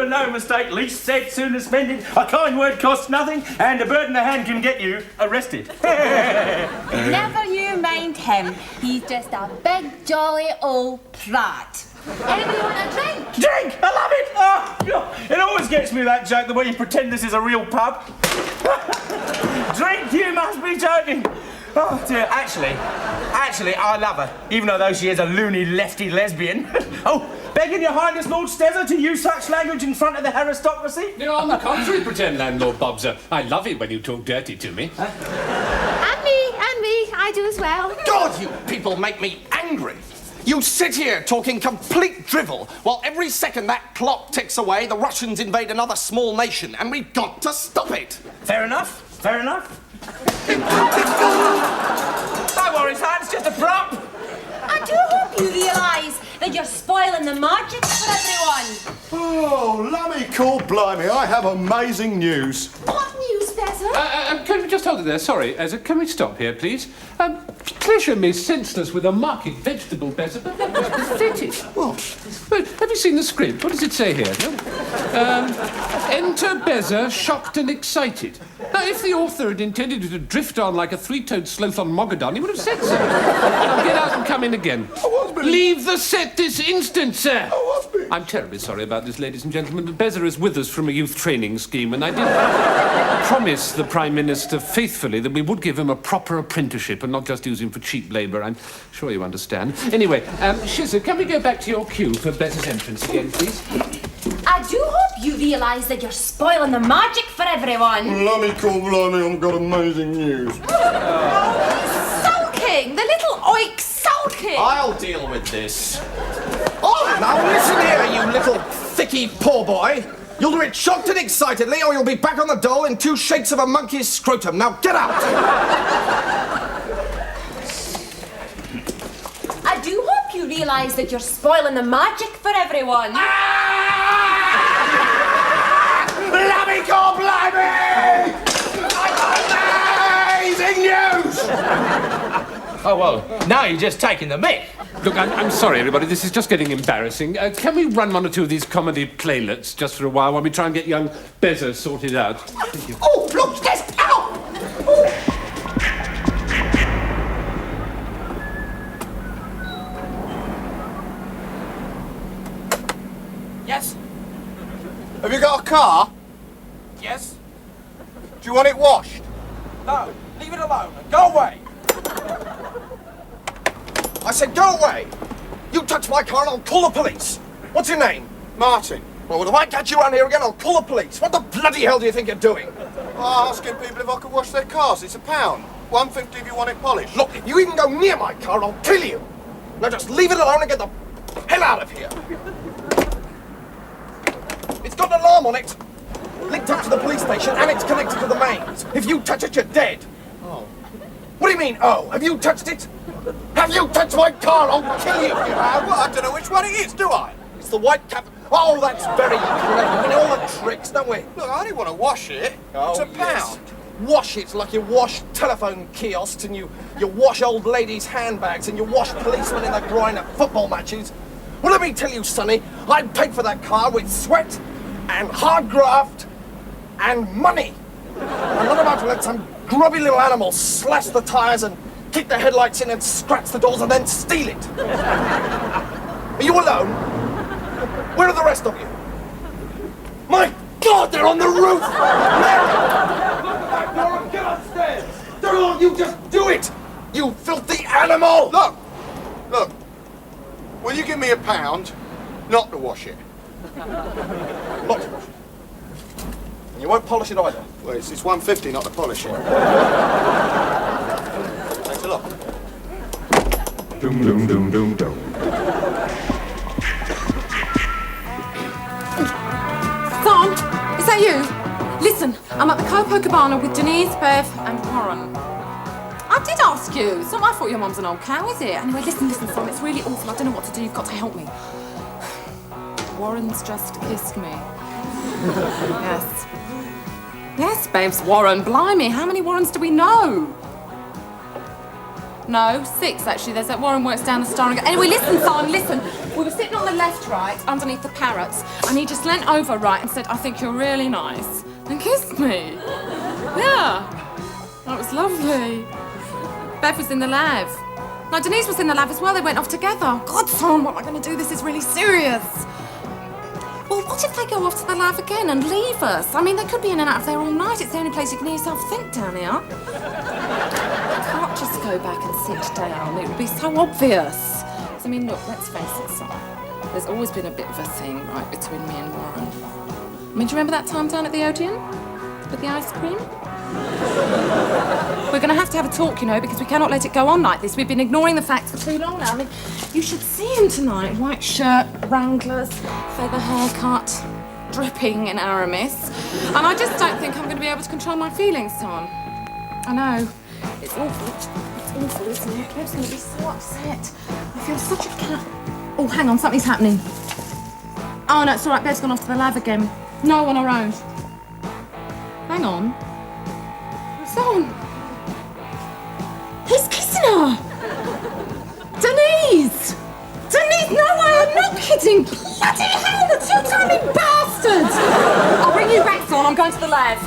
No mistake, least said, sooner spending. A kind word costs nothing, and a bird in the hand can get you arrested. Never you mind him. He's just a big, jolly old prat. Anybody want a drink? Drink! I love it! Oh, it always gets me, that joke, the way you pretend this is a real pub. Drink, you must be joking. Oh, dear. Actually, I love her, even though she is a loony lefty lesbian. Oh, begging your highness, Lord Stezzer, to use such language in front of the aristocracy? No, on the contrary, pretend landlord Bobser. I love it when you talk dirty to me. And me, I do as well. God, you people make me angry. You sit here talking complete drivel, while every second that clock ticks away, the Russians invade another small nation, and we've got to stop it. Fair enough. Don't worry, son, it's just a prop. I do hope you realise that you're spoiling the magic for everyone. Oh, lummy call blimey, I have amazing news. What news, Bezza? Can we just hold it there? Sorry, can we stop here, please? Pleasure me senseless with a market vegetable, Bezza, but that was pathetic. What? Wait, have you seen the script? What does it say here? No? Enter Bezza, shocked and excited. Now, if the author had intended you to drift on like a three-toed sloth on Mogadon, he would have said so. Now, get out and come in again. Leave the set this instant, sir. I'm terribly sorry about this, ladies and gentlemen, but Bezza is with us from a youth training scheme, and I did promise the Prime Minister faithfully that we would give him a proper apprenticeship and not just use him for cheap labour. I'm sure you understand. Anyway, Shizza, can we go back to your queue for Bezza's entrance again, please? I do hope you realise that you're spoiling the magic for everyone. Lummy call blimey, I've got amazing news. Oh, sulking! The little oik sulking! I'll deal with this. Oh, now listen here, you little thicky poor boy. You'll do it shocked and excitedly, or you'll be back on the dole in 2 shakes of a monkey's scrotum. Now get out! I do hope you realise that you're spoiling the magic for everyone. Lummy call blimey! Amazing news! Oh, well, now you're just taking the mick. Look, I'm sorry, everybody. This is just getting embarrassing. Can we run 1 or 2 of these comedy playlets just for a while while we try and get young Bezza sorted out? Thank you. Oh, look, yes! Ow! Oh. Yes? Have you got a car? Yes? Do you want it washed? No, leave it alone and go away. I said go away! You touch my car and I'll call the police! What's your name? Martin. Well, if I catch you around here again, I'll call the police! What the bloody hell do you think you're doing? Asking people if I could wash their cars. It's £1. £1.50 if you want it polished. Look, if you even go near my car, I'll kill you! Now just leave it alone and get the hell out of here! It's got an alarm on it! Linked up to the police station and it's connected to the mains. If you touch it, you're dead! Oh. What do you mean, oh? Have you touched it? Have you touched my car? I'll kill you! Well, I don't know which one it is, do I? It's the white cap. Oh, that's very clever. We know all the tricks, don't we? Look, I only want to wash it. Oh, it's £1. yes. Wash it like you wash telephone kiosks and you wash old ladies' handbags and you wash policemen in the groin at football matches. Well, let me tell you, Sonny, I paid for that car with sweat and hard graft and money. I'm not about to let some grubby little animal slash the tyres and kick the headlights in and scratch the doors and then steal it. Are you alone? Where are the rest of you? My God, they're on the roof! Mary! Get upstairs! Don't you just do it! You filthy animal! Look. Will you give me £1 not to wash it? Not to wash it. And you won't polish it either. Well, it's £1.50 not to polish it. Thanks a lot. Doom, doom, doom, doom, doom. Son, is that you? Listen, I'm at the Copacabana with Denise, Bev and Warren. I did ask you. It's not my fault your mum's an old cow, is it? Anyway, listen, son, it's really awful. I don't know what to do. You've got to help me. Warren's just kissed me. Yes. Yes, babes, Warren. Blimey, how many Warrens do we know? No, 6, actually. There's that Warren works down the Star. Anyway, listen, son, listen. We were sitting on the left, right, underneath the parrots, and he just leant over, right, and said, I think you're really nice, and kissed me. Yeah. That was lovely. Bev was in the lab. No, Denise was in the lab as well. They went off together. God, son, what am I going to do? This is really serious. Well, what if they go off to the lab again and leave us? I mean, they could be in and out of there all night. It's the only place you can hear yourself think down here. You can't just go back and sit down. It would be so obvious. I mean, look, let's face it, son. There's always been a bit of a thing, right, between me and Warren. I mean, do you remember that time down at the Odeon? With the ice cream? We're going to have a talk, you know, because we cannot let it go on like this. We've been ignoring the facts for too long now. I mean, you should see him tonight. White shirt, Wranglers, feather haircut, dripping in Aramis. And I just don't think I'm going to be able to control my feelings, son. I know. It's awful. It's awful, isn't it? Bev's going to be so upset. I feel such a cat. Oh, hang on, something's happening. Oh, no, it's all right. Bev's gone off to the lab again. No, on her own. Hang on. Son. He's kissing her. Denise! Denise, no, I am not kidding. Bloody hell, the two-timing bastard! I'll bring you back, son. I'm going to the lab.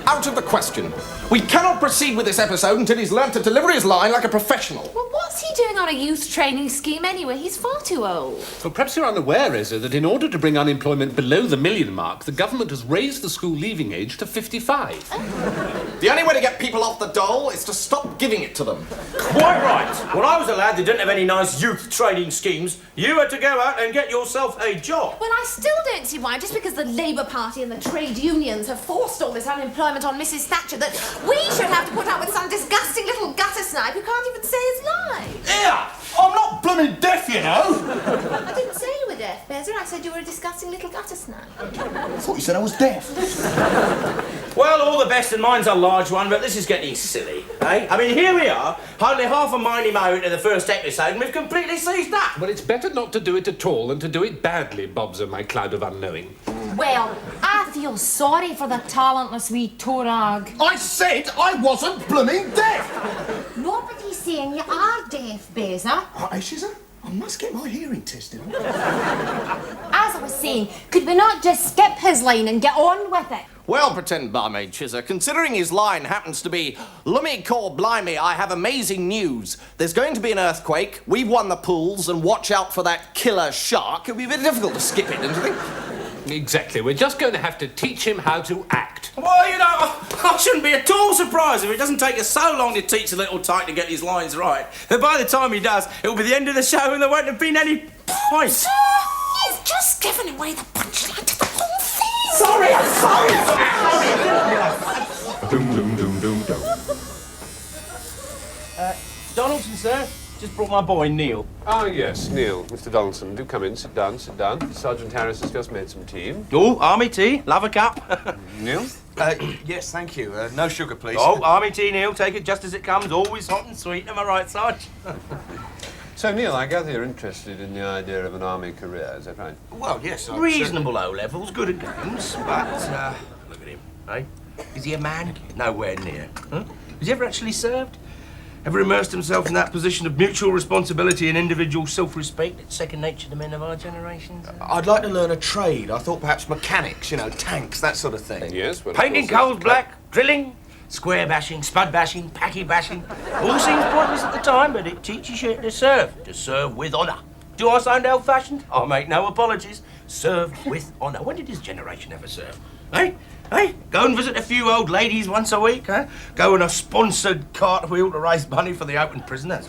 Out of the question. We cannot proceed with this episode until he's learnt to deliver his line like a professional. Well, what's he doing on a youth training scheme anyway? He's far too old. Well, perhaps you're unaware, Ezra, that in order to bring unemployment below the 1 million mark, the government has raised the school leaving age to 55. The only way to get people off the dole is to stop giving it to them. Quite right. When I was a lad that didn't have any nice youth training schemes, you had to go out and get yourself a job. Well, I still don't see why, just because the Labour Party and the trade unions have forced all this unemployment on Mrs. Thatcher, that we should have to put up with some disgusting little gutter snipe who can't even say his line. Yeah, I'm not blooming deaf, you know. I didn't say you were deaf, Bezer. I said you were a disgusting little gutter snipe. I thought you said I was deaf. Well, all the best, and mine's a large one, but this is getting silly, eh? I mean, here we are, hardly half a miney mo into the first episode, and we've completely seized that. Well, it's better not to do it at all than to do it badly, Bobser, my cloud of unknowing. Well, I feel sorry for the talentless wee Torag. I said I wasn't blooming deaf. Nobody's saying you are deaf, Bezer. Hey, Shizza, I must get my hearing tested. As I was saying, could we not just skip his line and get on with it? Well, pretend barmaid Chizzer, considering his line happens to be, "Lummy call blimey, I have amazing news. There's going to be an earthquake, we've won the pools, and watch out for that killer shark." It'd be a bit difficult to skip it, don't you think? Exactly. We're just going to have to teach him how to act. Well, you know, I shouldn't be at all surprised if it doesn't take us so long to teach the little tyke to get his lines right. That by the time he does, it'll be the end of the show and there won't have been any point. You've just given away the punchline to the whole thing. Sorry, I'm sorry. Doom, doom, doom, doom, doom. Donaldson, sir. Just brought my boy, Neil. Ah, yes, Neil. Mr. Donaldson, do come in. Sit down, sit down. Sergeant Harris has just made some tea. Oh, army tea. Love a cup. Neil? Yes, thank you. No sugar, please. Oh, army tea, Neil. Take it just as it comes. Always hot and sweet. Am I right, Sarge? So, Neil, I gather you're interested in the idea of an army career, is that right? Well, yes. Reasonable O-levels, good at games, but, look at him, eh? Is he a man? Nowhere near. Huh? Has he ever actually served? Ever immersed himself in that position of mutual responsibility and individual self-respect that's second nature to men of our generation? I'd like to learn a trade. I thought perhaps mechanics, you know, tanks, that sort of thing. Yes, well, Painting coals black, drilling, square bashing, spud bashing, packy bashing. All seems pointless at the time, but it teaches you to serve with honour. Do I sound old-fashioned? I'll make no apologies. Serve with honour. When did his generation ever serve? Eh? Hey, go and visit a few old ladies once a week, huh? Go on a sponsored cartwheel to raise money for the open prisoners.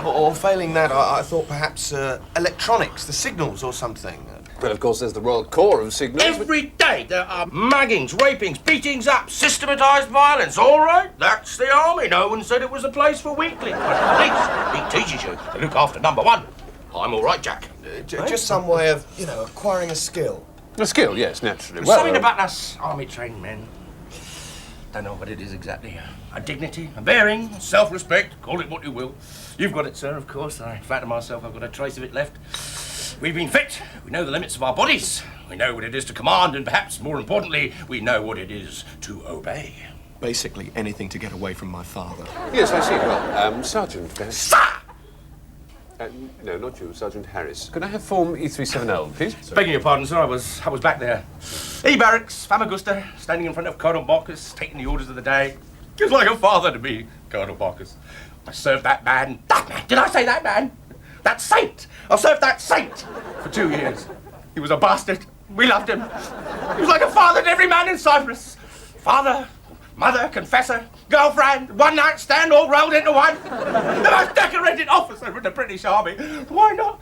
Or failing that, I thought perhaps electronics, the signals or something. Well, of course, there's the Royal Corps of Signals. Every day there are muggings, rapings, beatings up, systematised violence. All right, that's the army. No one said it was a place for weaklings. But police, he teaches you to look after number one. I'm all right, Jack. Just some way of, you know, acquiring a skill. A skill, yes, naturally. There's something about us army-trained men. Don't know what it is exactly. A dignity, a bearing, self-respect, call it what you will. You've got it, sir, of course. I flatter myself I've got a trace of it left. We've been fit. We know the limits of our bodies. We know what it is to command, and perhaps more importantly, we know what it is to obey. Basically anything to get away from my father. Yes, I see. Well, Sergeant... Sir! No, not you, Sergeant Harris. Could I have form E37L, please? Begging your pardon, sir, I was back there. E-barracks, Famagusta, standing in front of Colonel Marcus, taking the orders of the day. He was like a father to me, Colonel Marcus. I served that man, did I say that man? That saint! I served that saint for 2 years. He was a bastard. We loved him. He was like a father to every man in Cyprus. Father, mother, confessor, girlfriend, one-night stand all rolled into one. The most decorated officer in the British Army. Why not?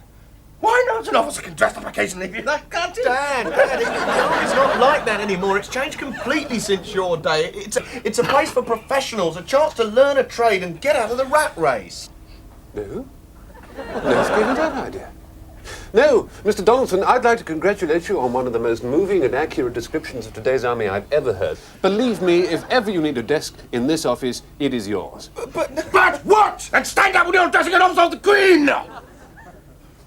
Why not? An officer can dress up occasionally if you like, can't he? Dad, it's not like that anymore. It's changed completely since your day. It's a place for professionals, a chance to learn a trade and get out of the rat race. No? Let's give it that idea. No, Mr. Donaldson, I'd like to congratulate you on one of the most moving and accurate descriptions of today's army I've ever heard. Believe me, if ever you need a desk in this office, it is yours. But what? And stand up when you're addressing an officer of the Queen!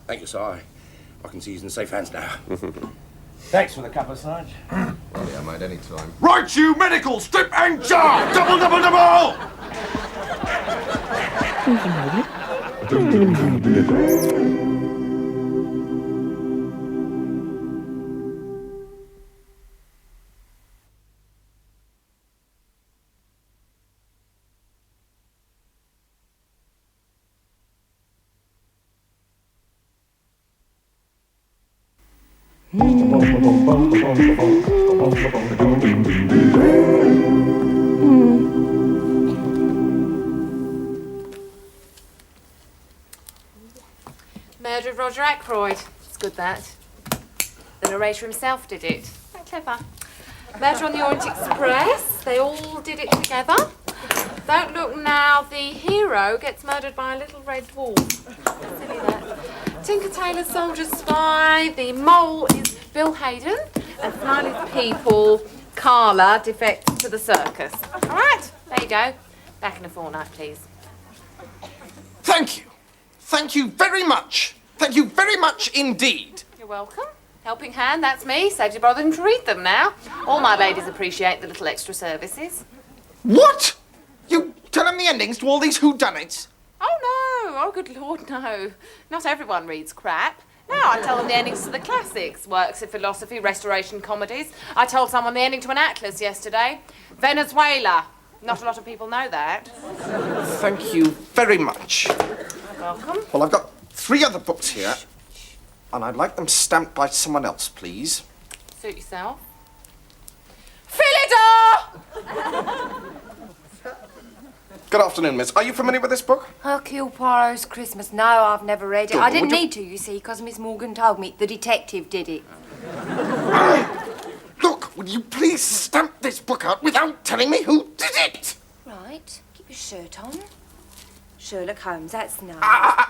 Thank you, sir. I can see he's in safe hands now. Thanks for the cuppa, Sarge. Yeah, mate, any time. Right, you medical, strip and jar! Double, double, double! Murder of Roger Ackroyd. It's good, that. The narrator himself did it. Quite clever. Murder on the Orient Express. They all did it together. Don't look now. The hero gets murdered by a little red dwarf. Silly that. Tinker Tailor Soldier Spy. The mole is Bill Hayden. And Smiley's people, Carla, defects to the circus. All right, there you go. Back in a fortnight, please. Thank you. Thank you very much. Thank you very much indeed. You're welcome. Helping hand, that's me. Saves you bothering to read them now. All my ladies appreciate the little extra services. What? You tell them the endings to all these whodunits? Oh, no. Oh, good Lord, no. Not everyone reads crap. No, I tell them the endings to the classics, works of philosophy, restoration comedies. I told someone the ending to an atlas yesterday. Venezuela. Not a lot of people know that. Thank you very much. Welcome. Well, I've got 3 other books here, and I'd like them stamped by someone else, please. Suit yourself. Philidor! Good afternoon, miss. Are you familiar with this book? Hercule Poirot's Christmas. No, I've never read it. Good. I didn't Would you- need to, you see, because Miss Morgan told me. The detective did it. Look, will you please stamp this book out without telling me who did it? Right, keep your shirt on. Sherlock Holmes, that's nice.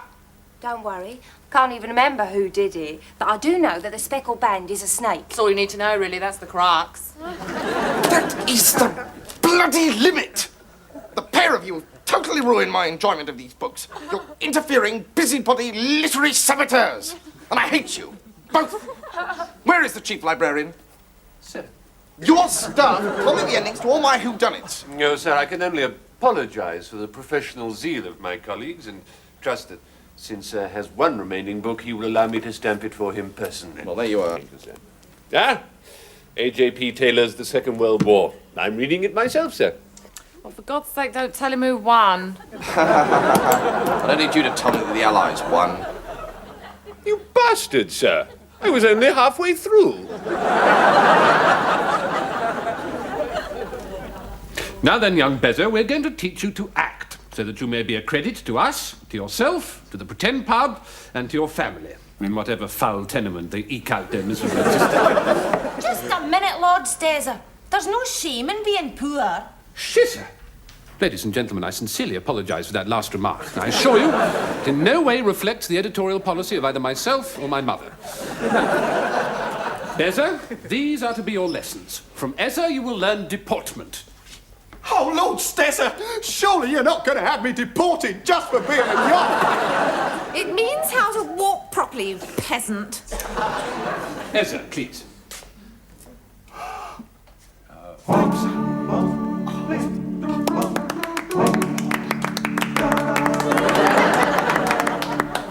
Don't worry, I can't even remember who did it, but I do know that the speckled band is a snake. That's all you need to know, really. That's the crux. That is the bloody limit! The pair of you have totally ruined my enjoyment of these books. You're interfering, busybody, literary saboteurs. And I hate you. Both. Where is the chief librarian? Sir. Your staff told me the endings to all my whodunits. No, sir, I can only apologise for the professional zeal of my colleagues and trust that since Sir has one remaining book, he will allow me to stamp it for him personally. Well, there you are. Thank you, sir. Ah, A.J.P. Taylor's The Second World War. I'm reading it myself, sir. Well, for God's sake, don't tell him who won. I don't need you to tell me that the Allies won. You bastard, sir. I was only halfway through. Now then, young Bezo, we're going to teach you to act, so that you may be a credit to us, to yourself, to the pretend pub, and to your family. in whatever foul tenement they eke out their miserable existence. Just a minute, Lord Staiser. There's no shame in being poor. Shitter! Ladies and gentlemen, I sincerely apologise for that last remark. I assure you, it in no way reflects the editorial policy of either myself or my mother. Ezra, these are to be your lessons. From Ezra, you will learn deportment. Oh, Lord Stesser, surely you're not going to have me deported just for being a yacht. It means how to walk properly, you peasant. Ezra, please.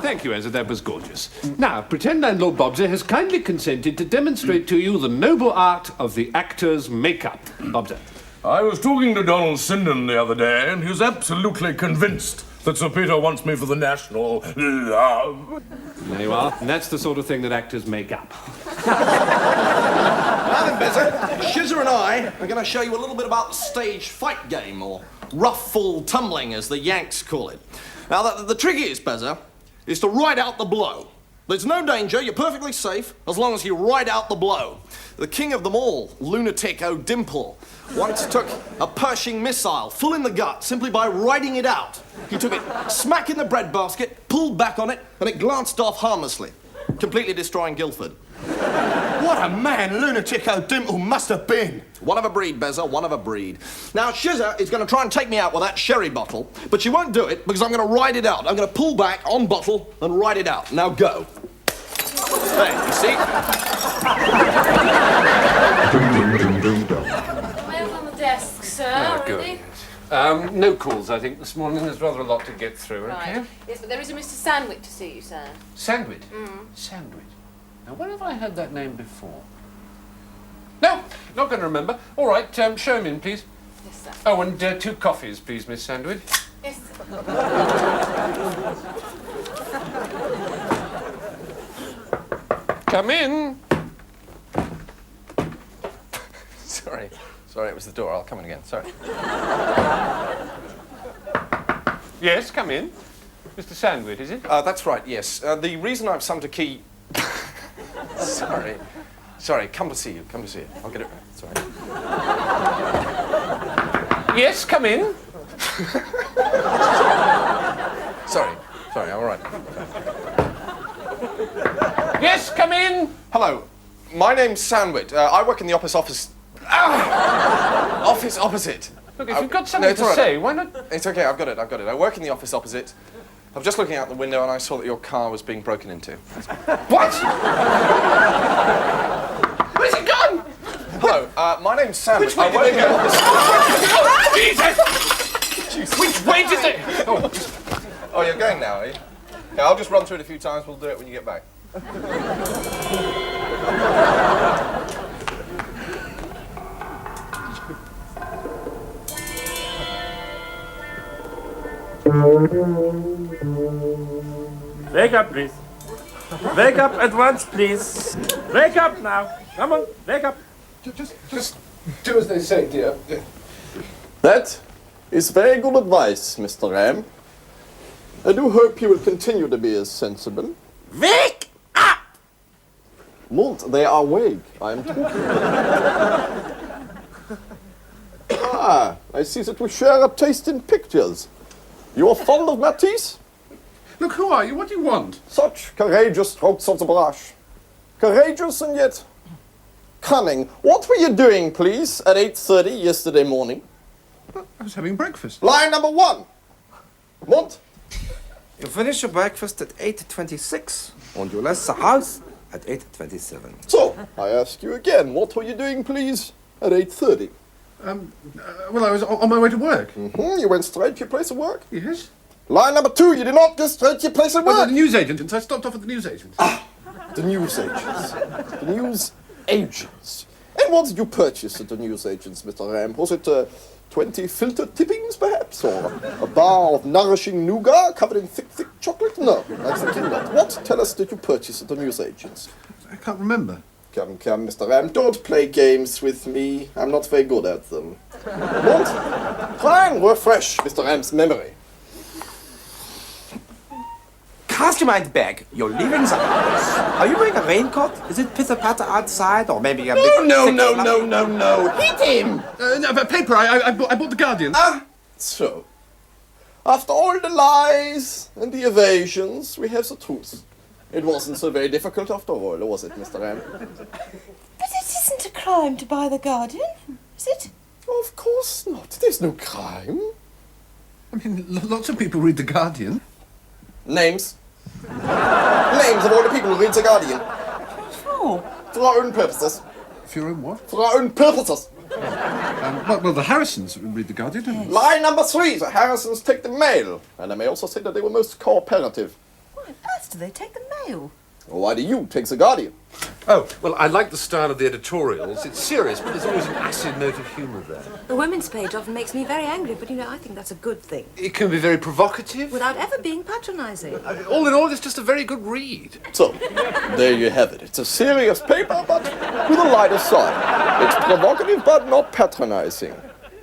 Thank you, Ezra, that was gorgeous. Now, pretend Landlord Bobsy has kindly consented to demonstrate to you the noble art of the actor's makeup. Bobsy. I was talking to Donald Sinden the other day, and he was absolutely convinced that Sir Peter wants me for the national love. There you are. And that's the sort of thing that actors make up. Now then, Bezza, Shizzer and I are going to show you a little bit about the stage fight game, or rough full tumbling, as the Yanks call it. Now, the trick is, Bezza, is to ride out the blow. There's no danger, you're perfectly safe, as long as you ride out the blow. The king of them all, Lunatic O'Dimple, once took a Pershing missile full in the gut simply by riding it out. He took it smack in the breadbasket, pulled back on it, and it glanced off harmlessly, completely destroying Guildford. What a man Lunatic O'Dimple must have been. One of a breed, Bezza, one of a breed. Now, Shizzer is going to try and take me out with that sherry bottle, but she won't do it because I'm going to ride it out. I'm going to pull back on bottle and ride it out. Now go. There, you see? Mail on the desk, sir. Oh, Already? good. No calls, I think, this morning. There's rather a lot to get through, Right. okay? Yes, but there is a Mr. Sandwich to see you, sir. Sandwich? Sandwich. Now, where have I heard that name before? No, not going to remember. All right, show him in, please. Yes, sir. Oh, and 2 coffees, please, Miss Sandwich. Yes, sir. Come in. Sorry, it was the door. I'll come in again. Sorry. Yes, come in. Mr. Sandwich, is it? That's right, yes. The reason I've summoned a key... Sorry, come to see you. I'll get it right. Sorry. Yes, come in. Sorry, I'm all right. Yes, come in. Hello, my name's Sandwich. I work in the office opposite. Look, if you've got something to say, why not... It's okay, I've got it. I work in the office opposite. I was just looking out the window and I saw that your car was being broken into. What? Where's it gone? Hello, my name's Sandwich. Which way I work in the office... Jesus! Which way is it? Oh, you're going now, are you? Okay, I'll just run through it a few times. We'll do it when you get back. Wake up, please. Wake up at once, please. Wake up now. Come on, wake up. Just do as they say, dear. That is very good advice, Mr. Ram. I do hope you will continue to be as sensible. Wake up! Mont, they are awake. I am talking. I see that we share a taste in pictures. You are fond of Matisse? Look, who are you? What do you want? Such courageous strokes of the brush. Courageous and yet cunning. What were you doing, please, at 8:30 yesterday morning? I was having breakfast. Line number 1. Mont. You finish your breakfast at 8:26 and you left the house at 8:27. So, I ask you again, what were you doing, please, at 8:30? Well, I was on my way to work. You went straight to your place of work? Yes. Line number 2, you did not go straight to your place of work? Well, the newsagents. I stopped off at the newsagents. The newsagents. The newsagents. And what did you purchase at the newsagents, Mr. Ram? Was it 20 filtered tippings, perhaps? Or a bar of nourishing nougat covered in thick chocolate? No, I'm thinking not. What, tell us, did you purchase at the newsagents? I can't remember. Come, Mr. Ram, don't play games with me. I'm not very good at them. Don't try and refresh Mr. Ram's memory. cast your mind back. You're leaving the house. Are you wearing a raincoat? Is it pitter-patter outside, or maybe a big... No. Hit him! No, paper, I bought the Guardian. So, after all the lies and the evasions, we have the truth. It wasn't so very difficult after all, was it, Mr. M? But it isn't a crime to buy the Guardian, is it? Of course not. There's no crime. I mean, lots of people read The Guardian. Names. Names of all the people who read The Guardian. What for? For our own purposes. For your own what? For our own purposes. Well, the Harrisons read The Guardian, don't they? Lie number 3. The Harrisons take the mail. And I may also say that they were most cooperative. Why on earth do they take the mail? Well, why do you take The Guardian? Oh, well, I like the style of the editorials. It's serious, but there's always an acid note of humour there. The women's page often makes me very angry, but, I think that's a good thing. It can be very provocative. Without ever being patronising. All in all, it's just a very good read. So, there you have it. It's a serious paper, but with a lighter side. It's provocative, but not patronising.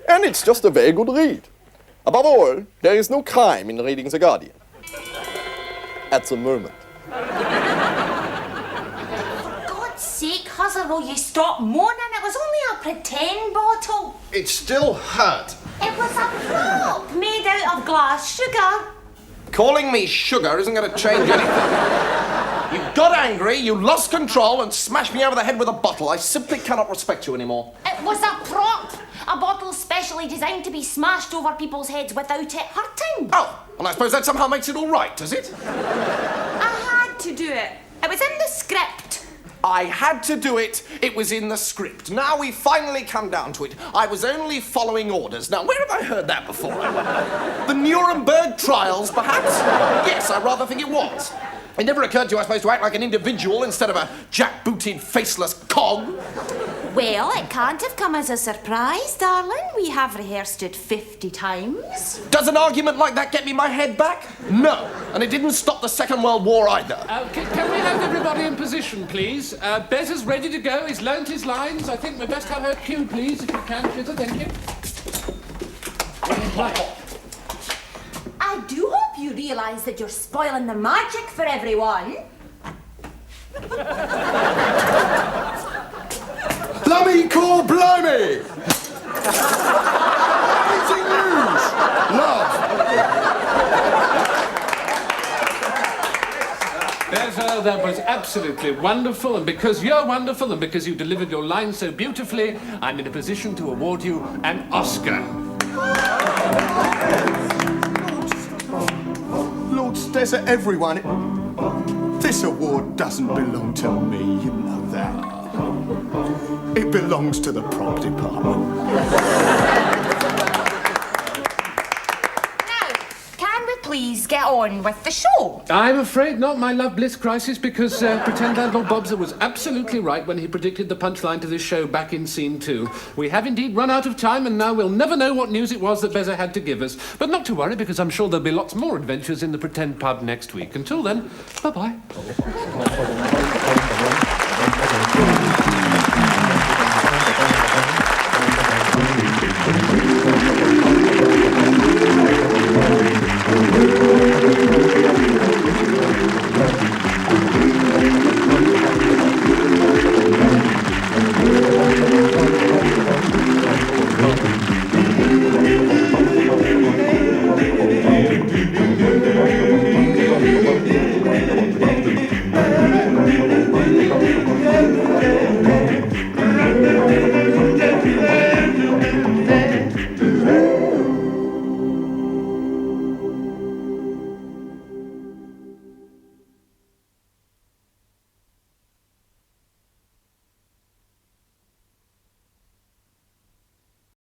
And it's just a very good read. Above all, there is no crime in reading The Guardian. At the moment. Sake, Huzzer, will you stop moaning? It was only a pretend bottle. It still hurt. It was a prop made out of glass sugar. Calling me sugar isn't going to change anything. You got angry, you lost control, and smashed me over the head with a bottle. I simply cannot respect you anymore. It was a prop. A bottle specially designed to be smashed over people's heads without it hurting. Oh, and I suppose that somehow makes it all right, does it? I had to do it. It was in the script. I had to do it. It was in the script. Now we finally come down to it. I was only following orders. Now, where have I heard that before? The Nuremberg trials, perhaps? Yes, I rather think it was. It never occurred to you, I suppose, to act like an individual instead of a jack-booted, faceless cog. Well, it can't have come as a surprise, darling. We have rehearsed it 50 times. Does an argument like that get me my head back? No. And it didn't stop the Second World War either. Can we have everybody in position, please? Bez is ready to go. He's learnt his lines. I think we best have her cue, please, if you can. Chitter, thank you. Right. I do hope you realise that you're spoiling the magic for everyone. Blummy call blimey! Amazing news! Love! Beza, that was absolutely wonderful, and because you're wonderful and because you delivered your lines so beautifully, I'm in a position to award you an Oscar. Lord Stesser, everyone, this award doesn't belong to me, you know that. It belongs to the prop department. Now, can we please get on with the show? I'm afraid not, my love bliss crisis, because pretend landlord Bobser was absolutely right when he predicted the punchline to this show back in scene 2. We have indeed run out of time, and now we'll never know what news it was that Beza had to give us. But not to worry, because I'm sure there'll be lots more adventures in the pretend pub next week. Until then, bye-bye.